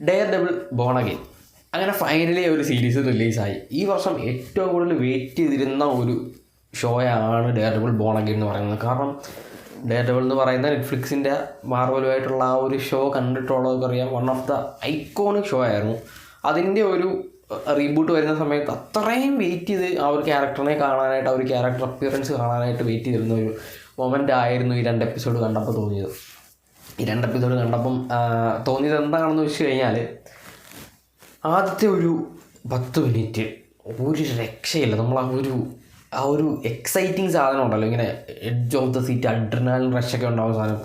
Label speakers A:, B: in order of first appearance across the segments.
A: Dare devil born again അങ്ങനെ finally ഒരു series റിലീസായി. ഈ വർഷം ഏറ്റവും കൂടുതൽ വെയിറ്റ് ചെയ്തിരുന്ന ഒരു ഷോയാണ് ഡെയർ ഡെവിൾ ബോൺ അഗെയിൻ എന്ന് പറയുന്നത്. കാരണം ഡെയർ ഡെവിൾ എന്ന് പറയുന്ന നെറ്റ്ഫ്ലിക്സിൻ്റെ മാർവലുമായിട്ടുള്ള ആ ഒരു ഷോ കണ്ടിട്ടുള്ളവർക്കറിയാം, one of the iconic show ആയിരുന്നു. അതിൻ്റെ ഒരു റീബൂട്ട് വരുന്ന സമയത്ത് അത്രയും വെയിറ്റ് ചെയ്ത് ആ ഒരു ക്യാരക്ടറിനെ കാണാനായിട്ട്, ആ ഒരു ക്യാരക്ടർ അപ്പിയറൻസ് കാണാനായിട്ട് വെയിറ്റ് ചെയ്തിരുന്ന ഒരു മൊമെൻ്റ് ആയിരുന്നു ഈ 2 എപ്പിസോഡ് കണ്ടപ്പോൾ തോന്നിയത്. ഈ 2 എപ്പിസോഡ് കണ്ടപ്പം തോന്നിയത് എന്താണെന്ന് വെച്ച് കഴിഞ്ഞാൽ, ആദ്യത്തെ ഒരു 10 മിനിറ്റ് ഒരു രക്ഷയില്ല. നമ്മൾ ആ ഒരു എക്സൈറ്റിങ് സാധനം ഉണ്ടല്ലോ, ഇങ്ങനെ edge of the seat adrenaline റഷൊക്കെ ഉണ്ടാകുന്ന സാധനം,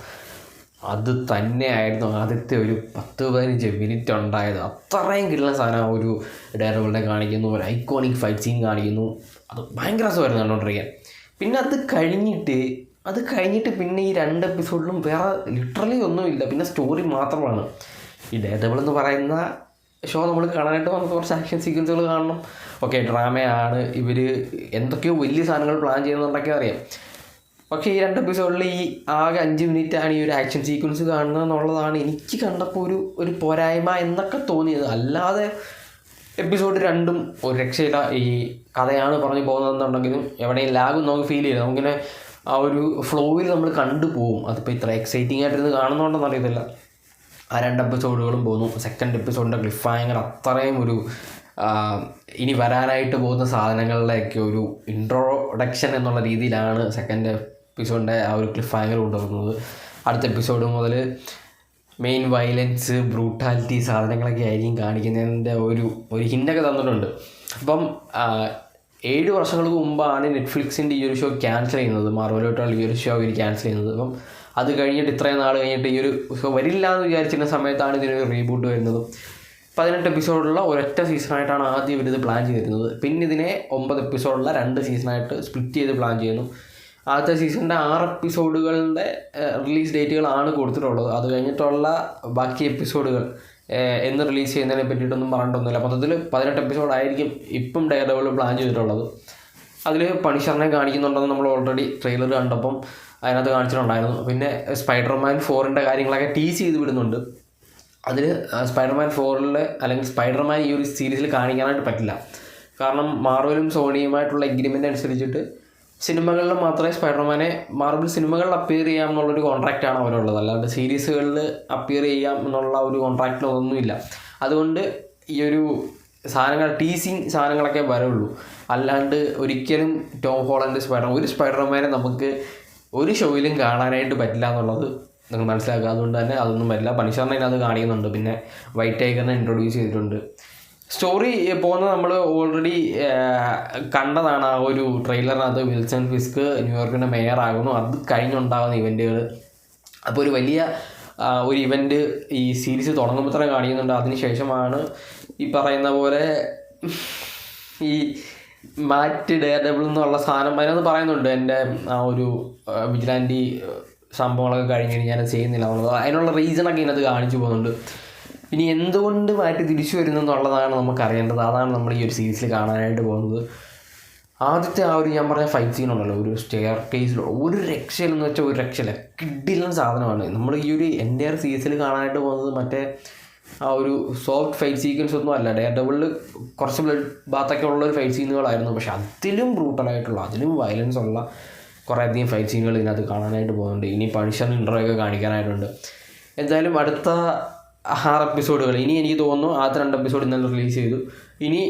A: അത് തന്നെയായിരുന്നു ആദ്യത്തെ ഒരു 10-15 മിനിറ്റ് ഉണ്ടായത്. അത്രയും കിട്ടുന്ന സാധനം ആ ഒരു ഡയറോളിനെ കാണിക്കുന്നു, ഒരു ഐക്കോണിക് ഫൈറ്റ് സീൻ കാണിക്കുന്നു. അത് ഭയങ്കര രസമായിരുന്നു കണ്ടുകൊണ്ടിരിക്കാൻ. പിന്നെ അത് കഴിഞ്ഞിട്ട് പിന്നെ ഈ 2 എപ്പിസോഡിലും വേറെ ലിറ്ററലി ഒന്നുമില്ല, പിന്നെ സ്റ്റോറി മാത്രമാണ്. ഈ ഡെയർഡെവിൾ എന്ന് പറയുന്ന ഷോ നമ്മൾ കാണാനായിട്ട് നമുക്ക് കുറച്ച് ആക്ഷൻ സീക്വൻസുകൾ കാണണം. ഓക്കെ, ഡ്രാമയാണ്, ഇവർ എന്തൊക്കെയോ വലിയ സാധനങ്ങൾ പ്ലാൻ ചെയ്യുന്നുണ്ടൊക്കെ അറിയാം. പക്ഷേ ഈ 2 എപ്പിസോഡിൽ ഈ ആകെ 5 മിനിറ്റാണ് ഈ ഒരു ആക്ഷൻ സീക്വൻസ് കാണുന്നത് എന്നുള്ളതാണ് എനിക്ക് കണ്ടപ്പോൾ ഒരു പോരായ്മ എന്നൊക്കെ തോന്നിയത്. അല്ലാതെ എപ്പിസോഡ് 2 ഒരു രക്ഷയില്ല. ഈ കഥയാണ് പറഞ്ഞു പോകുന്നതെന്നുണ്ടെങ്കിലും എവിടെയും ലാഗും നമുക്ക് ഫീൽ ചെയ്യില്ല. നമുക്കിങ്ങനെ ആ ഒരു ഫ്ലോയിൽ നമ്മൾ കണ്ടുപോകും. അതിപ്പോൾ ഇത്ര എക്സൈറ്റിംഗ് ആയിട്ടിരുന്ന് കാണുന്നുണ്ടെന്ന് അറിയത്തില്ല. ആ 2 എപ്പിസോഡുകളും പോകുന്നു. സെക്കൻഡ് എപ്പിസോഡിൻ്റെ ക്ലിഫ് ഹാങ്ങർ അത്രയും ഒരു ഇനി വരാനായിട്ട് പോകുന്ന സാധനങ്ങളിലേക്ക് ഒരു ഇൻട്രോഡക്ഷൻ എന്നുള്ള രീതിയിലാണ് സെക്കൻഡ് എപ്പിസോഡിൻ്റെ ആ ഒരു ക്ലിഫ് ഹാങ്ങർ കൊണ്ടുവരുന്നത്. അടുത്ത എപ്പിസോഡ് മുതൽ മെയിൻ വയലൻസ്, ബ്രൂട്ടാലിറ്റി സാധനങ്ങളൊക്കെ ആയിരിക്കും കാണിക്കുന്നതിൻ്റെ ഒരു ഹിൻ്റൊക്കെ തന്നിട്ടുണ്ട്. അപ്പം 7 വർഷങ്ങൾക്ക് മുമ്പാണ് നെറ്റ്ഫ്ലിക്സിൻ്റെ ഈ ഒരു ഷോ ക്യാൻസൽ ചെയ്യുന്നത്. മാർവലോട്ടുള്ള ഈ ഒരു ഷോ ഇവർ ക്യാൻസൽ ചെയ്യുന്നത്. അപ്പം അത് കഴിഞ്ഞിട്ട് ഇത്രയും നാൾ കഴിഞ്ഞിട്ട് ഈ ഒരു ഷോ വരില്ല എന്ന് വിചാരിച്ചിരുന്ന സമയത്താണ് ഇതിനൊരു റീബൂട്ട് വരുന്നത്. 18 എപ്പിസോഡുള്ള ഒരൊറ്റ സീസണായിട്ടാണ് ആദ്യം ഇവരിത് പ്ലാൻ ചെയ്തിരുന്നത്. പിന്നെ ഇതിനെ 9 എപ്പിസോഡുള്ള 2 സീസണായിട്ട് സ്പ്ലിറ്റ് ചെയ്ത് പ്ലാൻ ചെയ്യുന്നു. ആദ്യത്തെ സീസണിൻ്റെ 6 എപ്പിസോഡുകളുടെ റിലീസ് ഡേറ്റുകളാണ് കൊടുത്തിട്ടുള്ളത്. അത് കഴിഞ്ഞിട്ടുള്ള ബാക്കി എപ്പിസോഡുകൾ എന്ന് റിലീസ് ചെയ്യുന്നതിനെ പറ്റിയിട്ടൊന്നും പറഞ്ഞിട്ടൊന്നുമില്ല. മൊത്തത്തിൽ 18 എപ്പിസോഡായിരിക്കും ഇപ്പം ഡെയർഡെവിൾ പ്ലാൻ ചെയ്തിട്ടുള്ളത്. അതിൽ പണിഷറിനെ കാണിക്കുന്നുണ്ടെന്ന് നമ്മൾ ഓൾറെഡി ട്രെയിലർ കണ്ടപ്പം അതിനകത്ത് കാണിച്ചിട്ടുണ്ടായിരുന്നു. പിന്നെ സ്പൈഡർമാൻ 4ൻ്റെ കാര്യങ്ങളൊക്കെ ടീസ് ചെയ്ത് വിടുന്നുണ്ട്. അതിൽ സ്പൈഡർമാൻ 4 അല്ലെങ്കിൽ സ്പൈഡർമാൻ ഈ ഒരു സീരീസിൽ കാണിക്കാനായിട്ട് പറ്റില്ല. കാരണം മാർവലും സോണിയുമായിട്ടുള്ള എഗ്രിമെൻ്റ് അനുസരിച്ചിട്ട് സിനിമകളിൽ മാത്രമേ സ്പൈഡർമാനെ മാർവൽ സിനിമകളിൽ അപ്പിയർ ചെയ്യാം എന്നുള്ളൊരു കോൺട്രാക്റ്റാണ് അവരുള്ളത്. അല്ലാണ്ട് സീരീസുകളിൽ അപ്പിയർ ചെയ്യാം എന്നുള്ള ഒരു കോൺട്രാക്റ്റിലൊന്നുമില്ല. അതുകൊണ്ട് ഈ ഒരു സാധനങ്ങൾ ടീസിങ് സാധനങ്ങളൊക്കെ വരുള്ളൂ. അല്ലാണ്ട് ഒരിക്കലും ടോം ഹോളണ്ട് ഒരു സ്പൈഡർമാനെ നമുക്ക് ഒരു ഷോയിലും കാണാനായിട്ട് പറ്റില്ല എന്നുള്ളത് നിങ്ങൾ മനസ്സിലാക്കുക. അതുകൊണ്ട് തന്നെ അതൊന്നും പറ്റില്ല. പണിഷറിനെ അത് കാണിക്കുന്നുണ്ട്. പിന്നെ വൈറ്റ് ടൈഗറിനെ ഇൻട്രൊഡ്യൂസ് ചെയ്തിട്ടുണ്ട്. സ്റ്റോറി പോകുന്നത് നമ്മൾ ഓൾറെഡി കണ്ടതാണ്. ആ ഒരു ട്രെയിലറിനകത്ത് വിൽസൺ ഫിസ്ക് ന്യൂയോർക്കിൻ്റെ മേയറാകുന്നു. അത് കഴിഞ്ഞുണ്ടാകുന്ന ഇവൻറ്റുകൾ, അപ്പോൾ ഒരു വലിയ ഒരു ഇവൻറ്റ് ഈ സീരീസ് തുടങ്ങുമ്പോൾ തന്നെ കാണിക്കുന്നുണ്ട്. അതിനുശേഷമാണ് ഈ പറയുന്ന പോലെ ഈ മാറ്റ് ഡെയർഡെവിൾ എന്നുള്ള സാധനം അതിനകത്ത് പറയുന്നുണ്ട്. എൻ്റെ ആ ഒരു വിജിലാൻറ്റി സംഭവങ്ങളൊക്കെ കഴിഞ്ഞ് ഞാനത് ചെയ്യുന്നില്ല എന്നുള്ളത്. അതിനുള്ള റീസണൊക്കെ ഇതിനകത്ത് കാണിച്ചു പോകുന്നുണ്ട്. ഇനി എന്തുകൊണ്ട് മാറ്റി തിരിച്ചു വരുന്നു എന്നുള്ളതാണ് നമുക്കറിയേണ്ടത്. അതാണ് നമ്മൾ ഈ ഒരു സീരീസിൽ കാണാനായിട്ട് പോകുന്നത്. ആദ്യത്തെ ആ ഒരു ഞാൻ പറഞ്ഞ ഫൈറ്റ് സീൻ ഉണ്ടല്ലോ, ഒരു സ്റ്റെയർ കേസിൽ ഒരു രക്ഷയിലെന്ന് വെച്ചാൽ ഒരു രക്ഷയില്ല, കിഡിലൻ സാധനമാണ്. നമ്മൾ ഈ ഒരു എൻ്റെ സീരീസിൽ കാണാനായിട്ട് പോകുന്നത് മറ്റേ ആ ഒരു സോഫ്റ്റ് ഫൈറ്റ് സീക്വൻസ് ഒന്നും അല്ല. ഡെയർഡെവിളിൽ കുറച്ച് ബ്ലഡ് ബാത്തൊക്കെ ഉള്ളൊരു ഫൈറ്റ് സീനുകളായിരുന്നു. പക്ഷെ അതിലും ബ്രൂട്ടലായിട്ടുള്ള, അതിലും വയലൻസ് ഉള്ള കുറേ അധികം ഫൈറ്റ് സീനുകൾ ഇതിനകത്ത് കാണാനായിട്ട് പോകുന്നുണ്ട്. ഇനി പണിഷർ ഇൻട്രോ ഒക്കെ കാണിക്കാനായിട്ടുണ്ട്. എന്തായാലും അടുത്ത 6 എപ്പിസോഡുകൾ ഇനി എനിക്ക് തോന്നുന്നു ആദ്യത്തെ 2 എപ്പിസോഡ് ഇന്നലെ റിലീസ് ചെയ്തു. ഇനി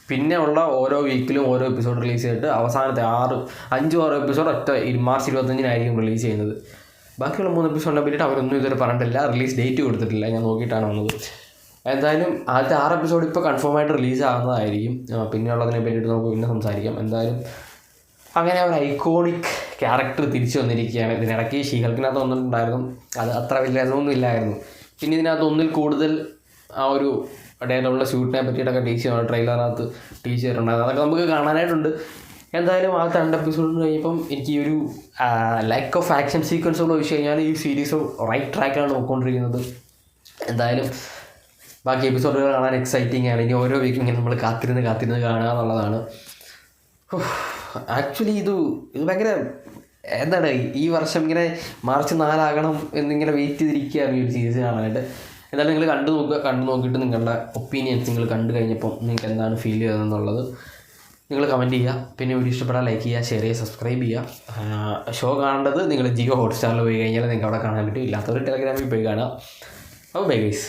A: പിന്നെ ഉള്ള ഓരോ വീക്കിലും ഓരോ എപ്പിസോഡ് റിലീസ് ചെയ്തിട്ട് അവസാനത്തെ 5-6 എപ്പിസോഡ് മാർച്ച് 25-നായിരിക്കും റിലീസ് ചെയ്യുന്നത്. ബാക്കിയുള്ള 3 എപ്പിസോഡിനെ പറ്റിയിട്ട് അവരൊന്നും ഇതുവരെ പറഞ്ഞിട്ടില്ല. റിലീസ് ഡേറ്റ് കൊടുത്തിട്ടില്ല. ഞാൻ നോക്കിയിട്ടാണ് വന്നത്. എന്തായാലും ആദ്യത്തെ 6 എപ്പിസോഡ് ഇപ്പോൾ കൺഫേം ആയിട്ട് റിലീസ് ആകുന്നതായിരിക്കും. പിന്നെയുള്ളതിനെ പറ്റിയിട്ട് നമുക്ക് പിന്നെ സംസാരിക്കാം. എന്തായാലും അങ്ങനെ ഒരു ഐക്കോണിക് ക്യാരക്ടർ തിരിച്ചു വന്നിരിക്കുകയാണ്. ഇതിനിടയ്ക്ക് ഷീഹൾക്കിനകത്ത് വന്നിട്ടുണ്ടായിരുന്നു. അത് അത്ര വലിയ രസമൊന്നും ഇല്ലായിരുന്നു. പിന്നെ ഇതിനകത്ത് ഒന്നിൽ കൂടുതൽ ആ ഒരു ഡെയർഡെവിളിൻ്റെ ഷൂട്ടിനെ പറ്റിയിട്ടൊക്കെ ട്രെയിലറിനകത്ത് ടീച്ച് ചെയ്തിട്ടുണ്ടായിരുന്നു. അതൊക്കെ നമുക്ക് കാണാനായിട്ടുണ്ട്. എന്തായാലും ആദ്യത്തെ 2 എപ്പിസോഡിന് കഴിഞ്ഞപ്പം എനിക്ക് ഈ ഒരു ലാക്ക് ഓഫ് ആക്ഷൻ സീക്വൻസുകൾ വെച്ച് കഴിഞ്ഞാൽ ഈ സീരീസ് റൈറ്റ് ട്രാക്കിലാണ് നോക്കിക്കൊണ്ടിരിക്കുന്നത്. എന്തായാലും ബാക്കി എപ്പിസോഡുകൾ കാണാൻ എക്സൈറ്റിംഗ് ആണ്. ഇനി ഓരോ വീക്കും ഇങ്ങനെ നമ്മൾ കാത്തിരുന്ന് കാണുക എന്നുള്ളതാണ്. ആക്ച്വലി ഇത് ഭയങ്കര എന്താണ്, ഈ വർഷം ഇങ്ങനെ മാർച്ച് 4 ആകണം എന്നിങ്ങനെ വെയിറ്റ് ചെയ്തിരിക്കുകയാണ് ഈ ഒരു സീരീസ് കാണാനായിട്ട്. എന്തായാലും നിങ്ങൾ കണ്ടു നോക്കിയിട്ട് നിങ്ങളുടെ ഒപ്പീനിയൻസ് നിങ്ങൾ കണ്ടു കഴിഞ്ഞപ്പം നിങ്ങൾക്ക് എന്താണ് ഫീൽ ചെയ്തതെന്നുള്ളത് നിങ്ങൾ കമൻറ്റ് ചെയ്യുക. പിന്നെ വീഡിയോ ഇഷ്ടപ്പെട്ടാൽ ലൈക്ക് ചെയ്യുക, ഷെയർ ചെയ്യുക, സബ്സ്ക്രൈബ് ചെയ്യുക. ഷോ കാണേണ്ടത് നിങ്ങൾ ജിയോ ഹോട്ട്സ്റ്റാറിൽ പോയി കഴിഞ്ഞാൽ നിങ്ങൾക്ക് അവിടെ കാണാൻ പറ്റും. ഇല്ലാത്തവർ ടെലഗ്രാമിൽ പോയി കാണുക. അപ്പോൾ ബൈ ഗൈസ്.